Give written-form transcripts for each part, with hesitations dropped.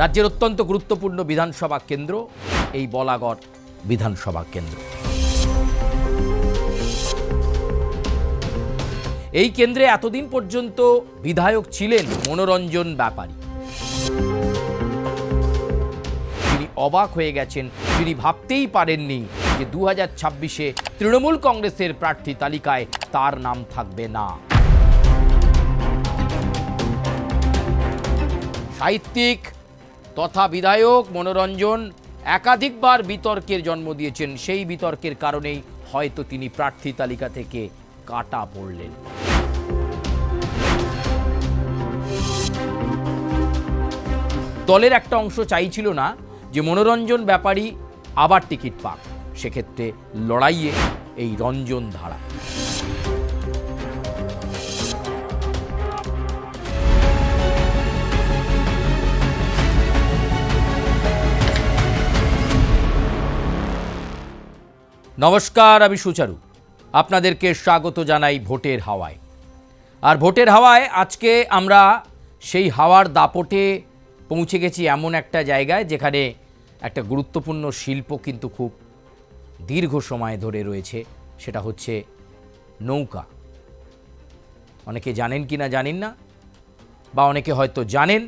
রাজ্যের অত্যন্ত গুরুত্বপূর্ণ বিধানসভা কেন্দ্র এই বলাগড় বিধানসভা কেন্দ্র। এই কেন্দ্রে এতদিন পর্যন্ত বিধায়ক ছিলেন মনোরঞ্জন ব্যাপারী। তিনি অবাক হয়ে গেছেন, তিনি ভাবতেই পারেননি যে 2026-এ তৃণমূল কংগ্রেসের প্রার্থী তালিকায় তার নাম থাকবে না। সাহিত্যিক তথা বিধায়ক মনোরঞ্জন একাধিকবার বিতর্কের জন্ম দিয়েছেন। সেই বিতর্কের কারণেই হয়তো তিনি প্রার্থী তালিকা থেকে কাটা পড়লেন। দলের একটা অংশ চাইছিল না যে মনোরঞ্জন ব্যাপারী আবার টিকিট পাক, সেক্ষেত্রে লড়াইয়ে এই রঞ্জন ধারা। নমস্কার, আমি সুচারু, আপনাদেরকে স্বাগত জানাই ভোটের হাওয়ায়। আর ভোটের হাওয়ায় আজকে আমরা সেই হাওয়ার দাপটে পৌঁছে গেছি এমন একটা জায়গায় যেখানে একটা গুরুত্বপূর্ণ শিল্প কিন্তু খুব দীর্ঘ সময় ধরে রয়েছে, সেটা হচ্ছে নৌকা। অনেকে জানেন কি না জানেন না, বা অনেকে হয়তো জানেন,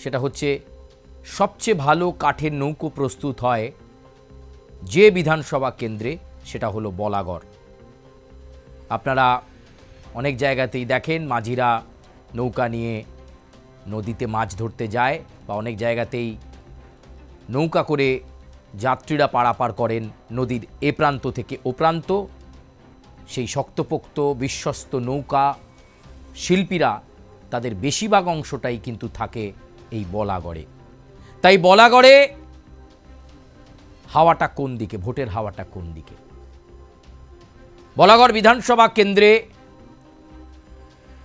সেটা হচ্ছে সবচেয়ে ভালো কাঠের নৌকো প্রস্তুত হয় যে বিধানসভা কেন্দ্রে, সেটা হলো বলাগড়। আপনারা অনেক জায়গাতেই দেখেন মাঝিরা নৌকা নিয়ে নদীতে মাছ ধরতে যায়, বা অনেক জায়গাতেই নৌকা করে যাত্রীরা পারাপার করেন নদীর এ প্রান্ত থেকে ও প্রান্ত। সেই শক্তপোক্ত বিশ্বস্ত নৌকা শিল্পীরা তাদের বেশিরভাগ অংশটাই কিন্তু থাকে এই বলাগড়ে। তাই বলাগড়ে হাওয়াটা কোন দিকে, ভোটের হাওয়াটা কোন দিকে? বলাগড় বিধানসভা কেন্দ্রে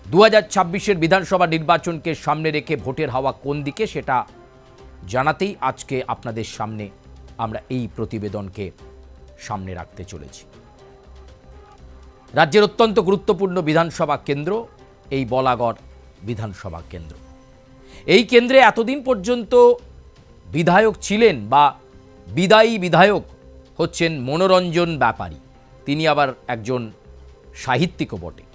2026-এর বিধানসভা নির্বাচনকে সামনে রেখে ভোটের হাওয়া কোন দিকে সেটা জানাতেই আজকে আপনাদের সামনে আমরা এই প্রতিবেদনকে সামনে রাখতে চলেছি। রাজ্যের অত্যন্ত গুরুত্বপূর্ণ বিধানসভা কেন্দ্র এই বলাগড় বিধানসভা কেন্দ্র। এই কেন্দ্রে এতদিন পর্যন্ত বিধায়ক ছিলেন বা বিদায়ী বিধায়ক হচ্ছেন মনোরঞ্জন ব্যাপারী। তিনি আবার একজন সাহিত্যিকও বটে,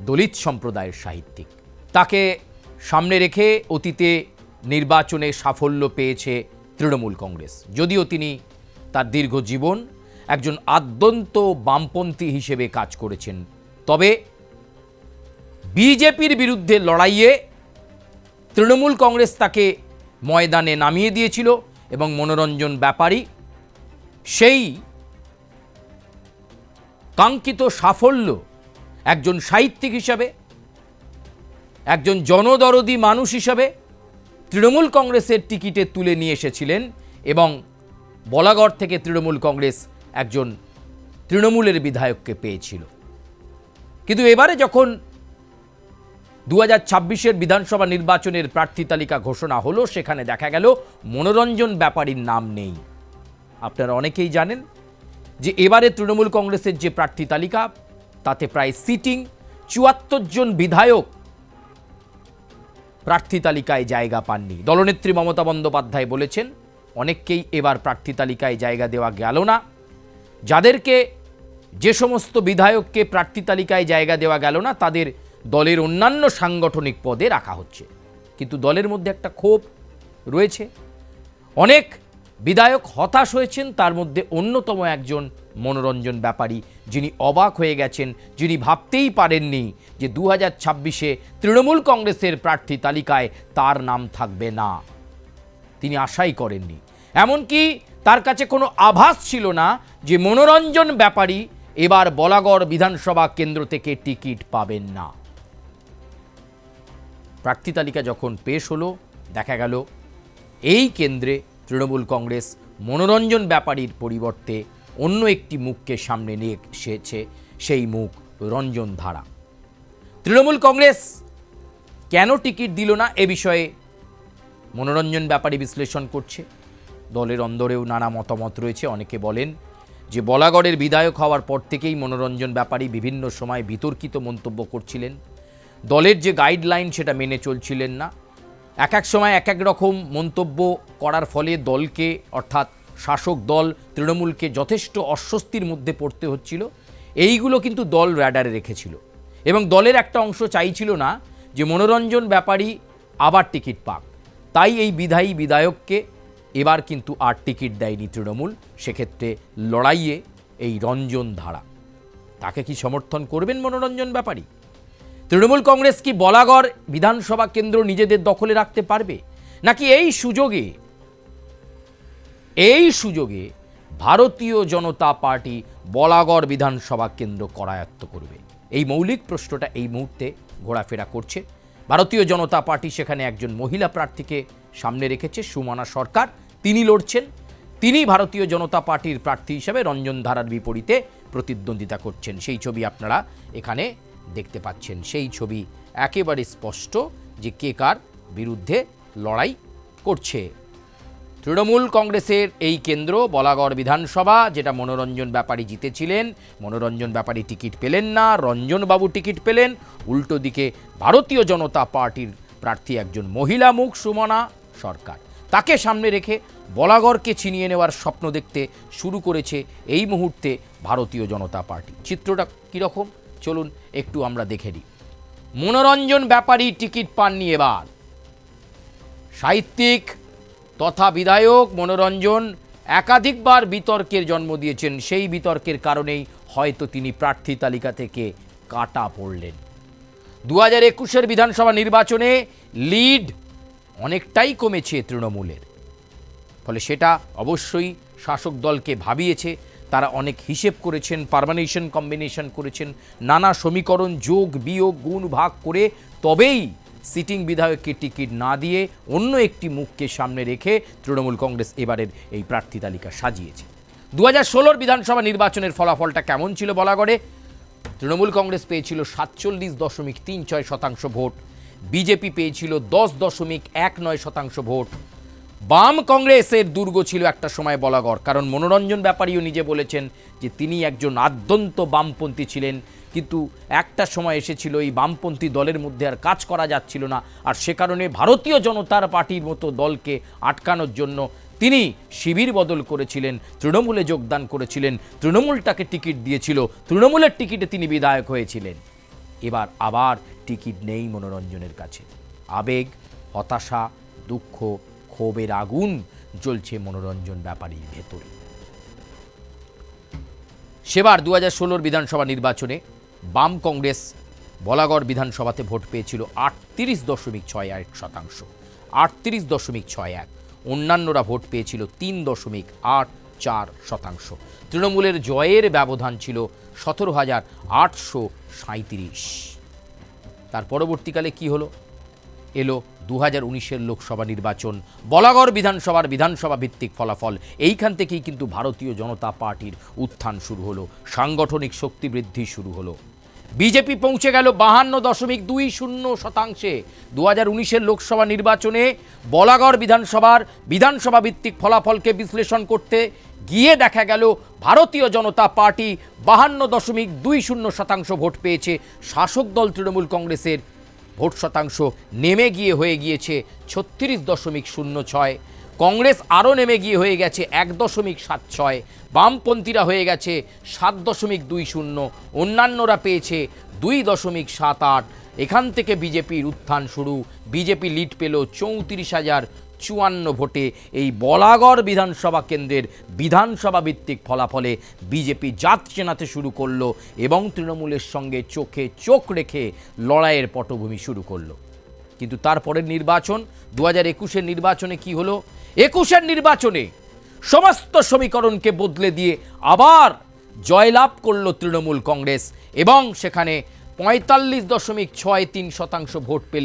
দলিত সম্প্রদায়ের সাহিত্যিক। তাকে সামনে রেখে অতীতে নির্বাচনে সাফল্য পেয়েছে তৃণমূল কংগ্রেস, যদিও তিনি তার দীর্ঘ জীবন একজন আদ্যন্ত বামপন্থী হিসেবে কাজ করেছেন। তবে বিজেপির বিরুদ্ধে লড়াইয়ে তৃণমূল কংগ্রেস তাকে ময়দানে নামিয়ে দিয়েছিল এবং মনোরঞ্জন ব্যাপারী সেই কাঙ্ক্ষিত সাফল্য একজন সাহিত্যিক হিসাবে, একজন জনদরদি মানুষ হিসাবে তৃণমূল কংগ্রেসের টিকিটে তুলে নিয়ে এসেছিলেন এবং বলাগড় থেকে তৃণমূল কংগ্রেস একজন তৃণমূলের বিধায়ককে পেয়েছিল। কিন্তু এবারে যখন 2026-এর বিধানসভা নির্বাচনের প্রার্থী তালিকা ঘোষণা হলো, সেখানে দেখা গেল মনোরঞ্জন ব্যাপারীর নাম নেই। আপনারা অনেকেই জানেন যে এবারে তৃণমূল কংগ্রেসের যে প্রার্থী তালিকা, তাতে প্রায় সিটিং 74 জন বিধায়ক প্রার্থী তালিকায় জায়গা পাননি। দলনেত্রী মমতা বন্দ্যোপাধ্যায় বলেছেন অনেককেই এবার প্রার্থী তালিকায় জায়গা দেওয়া গেল না। যাদেরকে, যে সমস্ত বিধায়ককে প্রার্থী তালিকায় জায়গা দেওয়া গেল না, তাদের দলের অন্যান্য সাংগঠনিক পদে রাখা হচ্ছে। কিন্তু দলের মধ্যে একটা ক্ষোভ রয়েছে, অনেক বিধায়ক হতাশ হয়েছেন। তার মধ্যে অন্যতম একজন মনোরঞ্জন ব্যাপারী, যিনি অবাক হয়ে গেছেন, যিনি ভাবতেই পারেননি যে 2026-এ তৃণমূল কংগ্রেসের প্রার্থী তালিকায় তার নাম থাকবে না। তিনি আশাই করেননি, এমনকি তার কাছে কোনো আভাস ছিল না যে মনোরঞ্জন ব্যাপারী এবার বলাগড় বিধানসভা কেন্দ্র থেকে টিকিট পাবেন না। প্রার্থী তালিকা যখন পেশ হলো, দেখা গেল এই কেন্দ্রে তৃণমূল কংগ্রেস মনোরঞ্জন ব্যাপারীর পরিবর্তে অন্য একটি মুখকে সামনে নিয়ে এসেছে, সেই মুখ রঞ্জন ধারা। তৃণমূল কংগ্রেস কেন টিকিট দিল না এ বিষয়ে মনোরঞ্জন ব্যাপারী বিশ্লেষণ করছে। দলের অন্দরেও নানা মতামত রয়েছে। অনেকে বলেন যে বলাগড়ের বিধায়ক হওয়ার পর থেকেই মনোরঞ্জন ব্যাপারী বিভিন্ন সময় বিতর্কিত মন্তব্য করছিলেন, দলের যে গাইডলাইন সেটা মেনে চলছিলেন না। এক এক সময় এক এক রকম মন্তব্য করার ফলে দলকে, অর্থাৎ শাসক দল তৃণমূলকে যথেষ্ট অস্বস্তির মধ্যে পড়তে হচ্ছিল। এইগুলো কিন্তু দল র্যাডারে রেখেছিল এবং দলের একটা অংশ চাইছিল না যে মনোরঞ্জন ব্যাপারী আবার টিকিট পাক। তাই এই বিধায়ককে এবার কিন্তু আর টিকিট দেয়নি তৃণমূল। সেক্ষেত্রে লড়াইয়ে এই রঞ্জন ধারা, তাকে কি সমর্থন করবেন মনোরঞ্জন ব্যাপারী? তৃণমূল কংগ্রেস কি বলাগড় বিধানসভা কেন্দ্র নিজেদের দখলে রাখতে পারবে, নাকি এই সুযোগে ভারতীয় জনতা পার্টি বলাগড় বিধানসভা কেন্দ্র করায়ত্ত করবে? এই মৌলিক প্রশ্নটা এই মুহূর্তে ঘোরাফেরা করছে। ভারতীয় জনতা পার্টি সেখানে একজন মহিলা প্রার্থীকে সামনে রেখেছে, সুমনা সরকার। তিনি লড়ছেন, তিনি ভারতীয় জনতা পার্টির প্রার্থী হিসেবে রঞ্জন ধারার বিপরীতে প্রতিদ্বন্দ্বিতা করছেন। সেই ছবি আপনারা এখানে দেখতে পাচ্ছেন। সেই ছবি একেবারে স্পষ্ট যে কে কার বিরুদ্ধে লড়াই করছে। তৃণমূল কংগ্রেসের এই কেন্দ্র বলাগড় বিধানসভা, যেটা মনোরঞ্জন ব্যাপারী জিতেছিলেন। মনোরঞ্জন ব্যাপারী টিকিট পেলেন না, রঞ্জনবাবু টিকিট পেলেন। উল্টো দিকে ভারতীয় জনতা পার্টির প্রার্থী একজন মহিলা মুখ, সুমনা সরকার। তাকে সামনে রেখে বলাগড়কে ছিনিয়ে নেওয়ার স্বপ্ন দেখতে শুরু করেছে এই মুহূর্তে ভারতীয় জনতা পার্টি। চিত্রটা কীরকম চলুন একটু আমরা দেখে নিই। মনোরঞ্জন ব্যাপারী টিকিট পাননি এবার। সাহিত্যিক তথা বিধায়ক মনোরঞ্জন একাধিকবার বিতর্কের জন্ম দিয়েছেন। সেই বিতর্কের কারণেই হয়তো তিনি প্রার্থী তালিকা থেকে কাটা পড়লেন। 2021 বিধানসভা নির্বাচনে লিড অনেকটাই কমেছে তৃণমূলের, ফলে সেটা অবশ্যই শাসক দলকে ভাবিয়েছে। তারা অনেক হিসেব করেছেন, পারমানেশন কম্বিনেশন করেছেন, নানা সমীকরণ যোগ বিয়োগ গুণ ভাগ করে তবেই সিটিং বিধায়ককে টিকিট না দিয়ে অন্য একটি মুখকে সামনে রেখে তৃণমূল কংগ্রেস এবারের এই প্রার্থী তালিকা সাজিয়েছে। 2016 বিধানসভা নির্বাচনের ফলাফলটা কেমন ছিল বলাগড়ে? তৃণমূল কংগ্রেস পেয়েছিল 47.36% ভোট, বিজেপি পেয়েছিল 10.19% ভোট। বাম কংগ্রেসের দুর্গ ছিল একটা সময় বলাগড়, কারণ মনোরঞ্জন ব্যাপারীও নিজে বলেছেন যে তিনি একজন আদ্যন্ত বামপন্থী ছিলেন, কিন্তু একটা সময় এসেছিল এই বামপন্থী দলের মধ্যে আর কাজ করা যাচ্ছিল না, আর সে কারণে ভারতীয় জনতার পার্টির মতো দলকে আটকানোর জন্য তিনি শিবির বদল করেছিলেন, তৃণমূলে যোগদান করেছিলেন, তৃণমূল তাকে টিকিট দিয়েছিল, তৃণমূলের টিকিটে তিনি বিধায়ক হয়েছিলেন। এবার আবার টিকিট নেই মনোরঞ্জনের কাছে। আবেগ, হতাশা, দুঃখ, ক্ষোভের আগুন জ্বলছে মনোরঞ্জন ব্যাপারীর ভেতরে। সেবার 2016 বিধানসভা নির্বাচনে বাম কংগ্রেস বলাগড় বিধানসভাতে ভোট পেয়েছিল 38.61%, 38.61। অন্যান্যরা ভোট পেয়েছিল 3.84%। তৃণমূলের জয়ের ব্যবধান ছিল 17,837। তার পরবর্তীকালে কি হলো? এলো 2019 লোকসভা নির্বাচন, বলাগড় বিধানসভা ভিত্তিক ফলাফল। এইখান থেকেই কিন্তু ভারতীয় জনতা পার্টির উত্থান শুরু হলো, সাংগঠনিক শক্তি বৃদ্ধি শুরু হলো। বিজেপি পৌঁছে গেল 52.20%। 2019 লোকসভা নির্বাচনে বলাগড় বিধানসভা ভিত্তিক ফলাফলকে বিশ্লেষণ করতে গিয়ে দেখা গেল ভারতীয় জনতা পার্টি 52.20% ভোট পেয়েছে। শাসক দল তৃণমূল কংগ্রেসের ভোট শতাংশ নেমে গিয়ে হয়ে গিয়েছে 36.06। কংগ্রেস আরও নেমে গিয়ে হয়ে গেছে 1.76। বামপন্থীরা হয়ে গেছে 7.20। অন্যান্যরা পেয়েছে 2.78। এখান থেকে বিজেপির উত্থান শুরু। বিজেপি লিড পেল 34,054 ভোটে। এই বলাগড় বিধানসভা কেন্দ্রের বিধানসভা ভিত্তিক ফলাফলে বিজেপি জাত চেনাতে শুরু করলো এবং তৃণমূলের সঙ্গে চোখে চোখ রেখে লড়াইয়ের পটভূমি শুরু করলো। কিন্তু তারপরের নির্বাচন 2021 নির্বাচনে কি হলো? 21 নির্বাচনে সমস্ত সমীকরণকে বদলে দিয়ে আবার জয়লাভ করল তৃণমূল কংগ্রেস এবং সেখানে 45.63%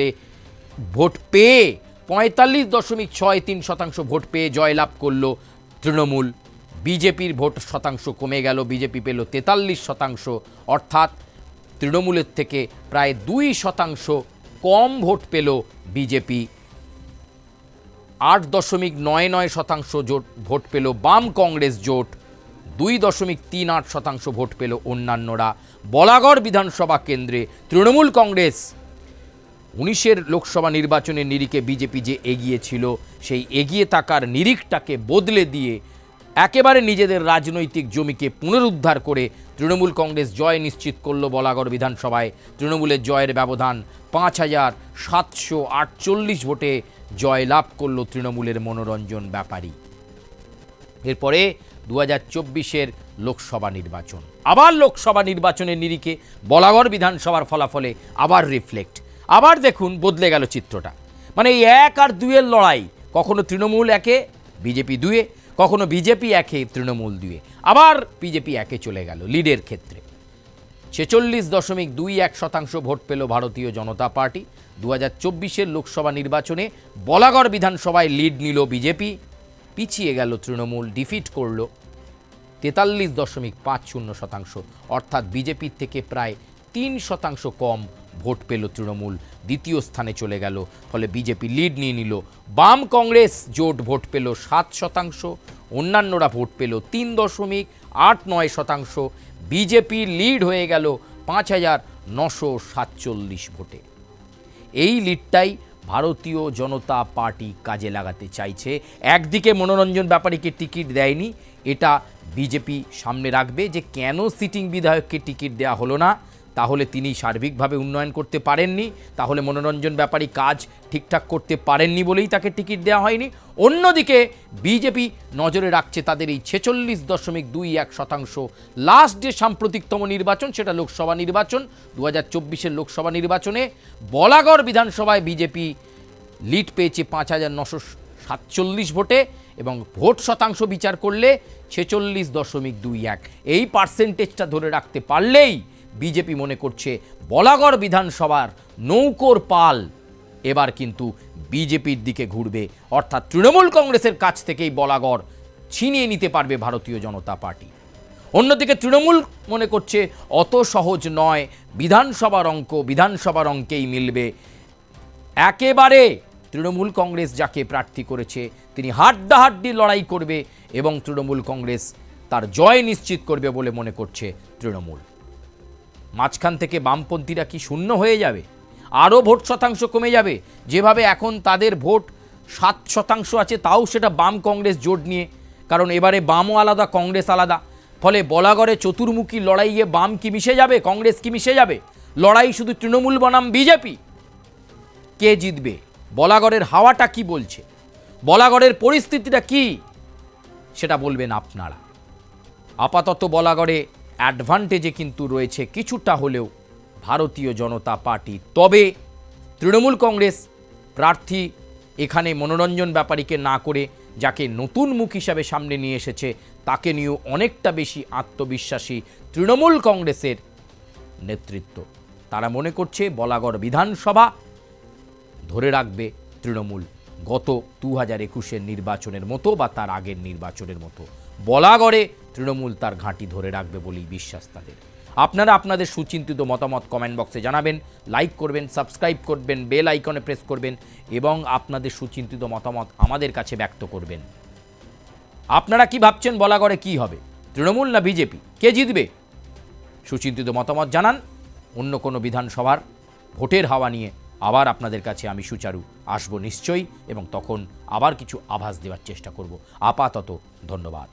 ভোট পেয়ে 45.63% ভোট পেয়ে জয়লাভ করল তৃণমূল। বিজেপির ভোট শতাংশ কমে গেল, বিজেপি পেল 43%, অর্থাৎ তৃণমূলের থেকে প্রায় 2% কম ভোট পেল বিজেপি। 8.99% ভোট পেল বাম কংগ্রেস জোট, 2.38% ভোট পেল অন্যান্যরা। বলাগড় বিধানসভা কেন্দ্রে তৃণমূল কংগ্রেস 19-এর লোকসভা নির্বাচনের নিরিখে বিজেপি যে এগিয়ে ছিল, সেই এগিয়ে থাকার নিরিখটাকে বদলে দিয়ে একেবারে নিজেদের রাজনৈতিক জমিকে পুনরুদ্ধার করে তৃণমূল কংগ্রেস জয় নিশ্চিত করল বলাগড় বিধানসভায়। তৃণমূলের জয়ের ব্যবধান 5,748 ভোটে জয়লাভ করল তৃণমূলের মনোরঞ্জন ব্যাপারী। এরপরে 2024-এর লোকসভা নির্বাচন, আবার লোকসভা নির্বাচনের নিরিখে বলাগড় বিধানসভার ফলাফলে আবার রিফ্লেক্ট, আবার দেখুন বদলে গেল চিত্রটা। মানে এই 1 আর 2-এর লড়াই, কখনো তৃণমূল 1-এ বিজেপি 2-এ, কখনো বিজেপি 1-এ তৃণমূল 2-এ, আবার বিজেপি 1-এ চলে গেল লিডের ক্ষেত্রে। 46.21% ভোট পেল ভারতীয় জনতা পার্টি। 2024-এর লোকসভা নির্বাচনে বলাগড় বিধানসভায় লিড নিল বিজেপি, পিছিয়ে গেল তৃণমূল, ডিফিট করল 43.50%, অর্থাৎ বিজেপির থেকে প্রায় 3% কম ভোট পেল তৃণমূল, দ্বিতীয় স্থানে চলে গেল। ফলে বিজেপি লিড নিয়ে নিল। বাম কংগ্রেস জোট ভোট পেল 7%, অন্যান্যরা ভোট পেল 3.89%। বিজেপি লিড হয়ে গেল 5,947 ভোটে। এই লিডটাই ভারতীয় জনতা পার্টি কাজে লাগাতে চাইছে। একদিকে মনোরঞ্জন ব্যাপারীকে টিকিট দেয়নি, এটা বিজেপি সামনে রাখবে যে কেন সিটিং বিধায়ককে টিকিট দেওয়া হলো না, তাহলে তিনি সার্বিকভাবে উন্নয়ন করতে পারেননি, তাহলে মনোরঞ্জন ব্যাপারী কাজ ঠিকঠাক করতে পারেননি বলেই তাকে টিকিট দেওয়া হয়নি। অন্যদিকে বিজেপি নজরে রাখছে তাদের এই 46.21%। লাস্ট যে সাম্প্রতিকতম নির্বাচন, সেটা লোকসভা নির্বাচন। 2024-এর লোকসভা নির্বাচনে বলাগড় বিধানসভায় বিজেপি লিড পেয়েছে 5,947 ভোটে, এবং ভোট শতাংশ বিচার করলে 46.21। এই পার্সেন্টেজটা ধরে রাখতে পারলেই বিজেপি মনে করছে বলাগড় বিধানসভার নৌকোর পাল এবার কিন্তু বিজেপির দিকে ঘুরবে, অর্থাৎ তৃণমূল কংগ্রেসের কাছ থেকেই বলাগড় ছিনিয়ে নিতে পারবে ভারতীয় জনতা পার্টি। অন্যদিকে তৃণমূল মনে করছে অত সহজ নয়, বিধানসভার অঙ্কেই মিলবে। একেবারে তৃণমূল কংগ্রেস যাকে প্রার্থী করেছে তিনি হাড্ডাহাড্ডি লড়াই করবে এবং তৃণমূল কংগ্রেস তার জয় নিশ্চিত করবে বলে মনে করছে তৃণমূল। মাঝখান থেকে বামপন্থীরা কি শূন্য হয়ে যাবে? আরও ভোট শতাংশ কমে যাবে? যেভাবে এখন তাদের ভোট 7% আছে, তাও সেটা বাম কংগ্রেস জোট নিয়ে, কারণ এবারে বামও আলাদা কংগ্রেস আলাদা। ফলে বলাগড়ে চতুর্মুখী লড়াইয়ে বাম কি মিশে যাবে, কংগ্রেস কি মিশে যাবে? লড়াই শুধু তৃণমূল বনাম বিজেপি। কে জিতবে? বলাগড়ের হাওয়াটা কি বলছে, বলাগড়ের পরিস্থিতিটা কি, সেটা বলবেন আপনারা। আপাতত বলাগড়ে অ্যাডভান্টেজে কিন্তু রয়েছে কিছুটা হলেও ভারতীয় জনতা পার্টি। তবে তৃণমূল কংগ্রেস প্রার্থী এখানে মনোরঞ্জন ব্যাপারীকে না করে যাকে নতুন মুখ হিসাবে সামনে নিয়ে এসেছে, তাকে নিয়েও অনেকটা বেশি আত্মবিশ্বাসী তৃণমূল কংগ্রেসের নেতৃত্ব। তারা মনে করছে বলাগড় বিধানসভা ধরে রাখবে তৃণমূল, গত 2021-এর নির্বাচনের মতো বা তার আগের নির্বাচনের মতো বলাগড়ে তৃণমূল তার ঘাঁটি ধরে রাখবে বলেই বিশ্বাস তাদের। আপনারা আপনাদের সুচিন্তিত মতামত কমেন্ট বক্সে জানাবেন, লাইক করবেন, সাবস্ক্রাইব করবেন, বেল আইকনে প্রেস করবেন এবং আপনাদের সুচিন্তিত মতামত আমাদের কাছে ব্যক্ত করবেন। আপনারা কি ভাবছেন বলাগড়ে কি হবে, তৃণমূল না বিজেপি, কে জিতবে? সুচিন্তিত মতামত জানান। অন্য কোনো বিধানসভার ভোটের হাওয়া নিয়ে আবার আপনাদের কাছে আমি সুচারু আসবো নিশ্চয়ই, এবং তখন আবার কিছু আভাস দেওয়ার চেষ্টা করব। আপাতত ধন্যবাদ।